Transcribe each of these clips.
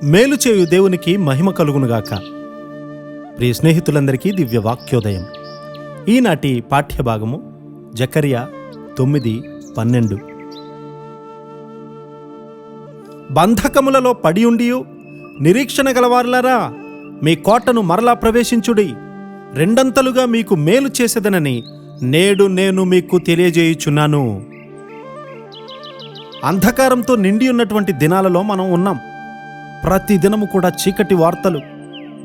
మేలు చేయు దేవునికి మహిమ కలుగునుగాక. ప్రియ స్నేహితులందరికీ దివ్య వాక్యోదయం. ఈనాటి పాఠ్యభాగము జకర్యా 9:12. బంధకములలో పడియుండియు నిరీక్షణ గలవారులారా, మీ కోటను మరలా ప్రవేశించుడి. రెండంతలుగా మీకు మేలు చేసేదనని నేడు నేను మీకు తెలియజేయుచున్నాను. అంధకారంతో నిండి ఉన్నటువంటి దినాలలో మనం ఉన్నాం. ప్రతి దినము కూడా చీకటి వార్తలు,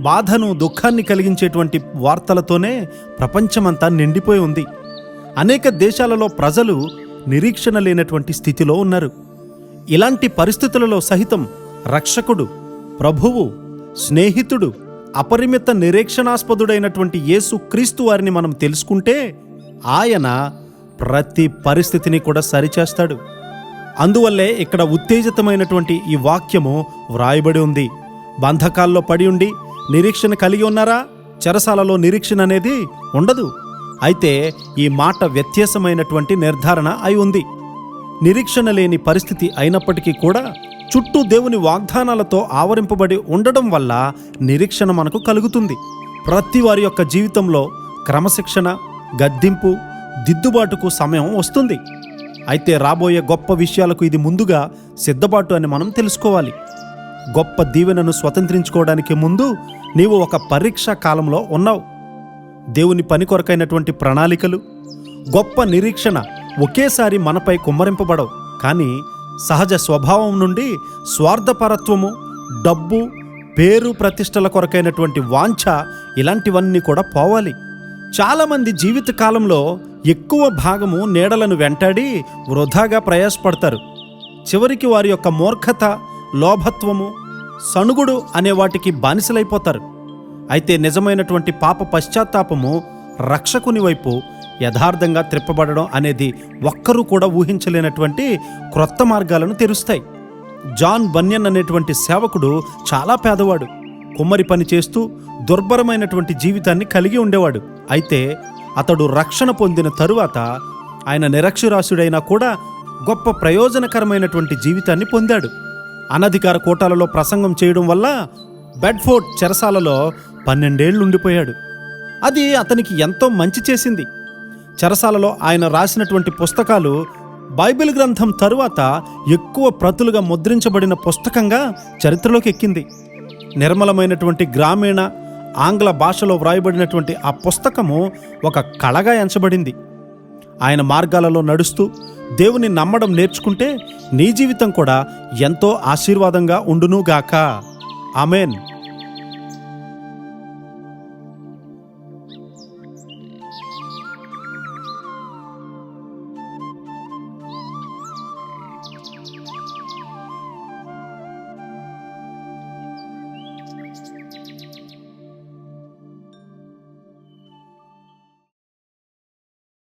బాధను దుఃఖాన్ని కలిగించేటువంటి వార్తలతోనే ప్రపంచమంతా నిండిపోయి ఉంది. అనేక దేశాలలో ప్రజలు నిరీక్షణ లేనటువంటి స్థితిలో ఉన్నారు. ఇలాంటి పరిస్థితులలో సహితం రక్షకుడు, ప్రభువు, స్నేహితుడు, అపరిమిత నిరీక్షణాస్పదుడైనటువంటి యేసు క్రీస్తు వారిని మనం తెలుసుకుంటే ఆయన ప్రతి పరిస్థితిని కూడా సరిచేస్తాడు. అందువల్లే ఇక్కడ ఉత్తేజితమైనటువంటి ఈ వాక్యము వ్రాయబడి ఉంది. బంధకాల్లో పడి ఉండి నిరీక్షణ కలిగి ఉన్నారా? చెరసాలలో నిరీక్షణ అనేది ఉండదు. అయితే ఈ మాట వ్యత్యాసమైనటువంటి నిర్ధారణ అయి ఉంది. నిరీక్షణ లేని పరిస్థితి అయినప్పటికీ కూడా చుట్టూ దేవుని వాగ్దానాలతో ఆవరింపబడి ఉండడం వల్ల నిరీక్షణ మనకు కలుగుతుంది. ప్రతి వారి యొక్క జీవితంలో క్రమశిక్షణ, గద్దింపు, దిద్దుబాటుకు సమయం వస్తుంది. అయితే రాబోయే గొప్ప విషయాలకు ఇది ముందుగా సిద్ధపాటు అని మనం తెలుసుకోవాలి. గొప్ప దీవెనను స్వతంత్రించుకోవడానికి ముందు నీవు ఒక పరీక్షా కాలంలో ఉన్నావు. దేవుని పని కొరకైనటువంటి ప్రణాళికలు, గొప్ప నిరీక్షణ ఒకేసారి మనపై కుమ్మరింపబడవు. కానీ సహజ స్వభావం నుండి స్వార్థపరత్వము, డబ్బు, పేరు, ప్రతిష్టల కొరకైనటువంటి వాంఛ, ఇలాంటివన్నీ కూడా పోవాలి. చాలామంది జీవిత కాలంలో ఎక్కువ భాగము నీడలను వెంటాడి వృధాగా ప్రయాసపడతారు. చివరికి వారి యొక్క మూర్ఖత, లోభత్వము, సణుగుడు అనే వాటికి బానిసలైపోతారు. అయితే నిజమైనటువంటి పాప పశ్చాత్తాపము రక్షకుని వైపు యథార్థంగా త్రిప్పబడడం అనేది ఒక్కరూ కూడా ఊహించలేనటువంటి క్రొత్త మార్గాలను తెరుస్తాయి. జాన్ బన్యన్ అనేటువంటి సేవకుడు చాలా పేదవాడు. కుమ్మరి పని చేస్తూ దుర్భరమైనటువంటి జీవితాన్ని కలిగి ఉండేవాడు. అయితే అతడు రక్షణ పొందిన తరువాత ఆయన నిరక్షరాస్యుడైనా కూడా గొప్ప ప్రయోజనకరమైనటువంటి జీవితాన్ని పొందాడు. అనధికార కోటాలలో ప్రసంగం చేయడం వల్ల బెడ్ఫోర్డ్ చెరసాలలో 12 ఏళ్ళు ఉండిపోయాడు. అది అతనికి ఎంతో మంచి చేసింది. చెరసాలలో ఆయన రాసినటువంటి పుస్తకాలు బైబిల్ గ్రంథం తరువాత ఎక్కువ ప్రతులుగా ముద్రించబడిన పుస్తకంగా చరిత్రలోకి ఎక్కింది. నిర్మలమైనటువంటి గ్రామీణ ఆంగ్ల భాషలో వ్రాయబడినటువంటి ఆ పుస్తకము ఒక కళగా ఎంచబడింది. ఆయన మార్గాలలో నడుస్తూ దేవుని నమ్మడం నేర్చుకుంటే నీ జీవితం కూడా ఎంతో ఆశీర్వాదంగా ఉండునుగాక. ఆమేన్.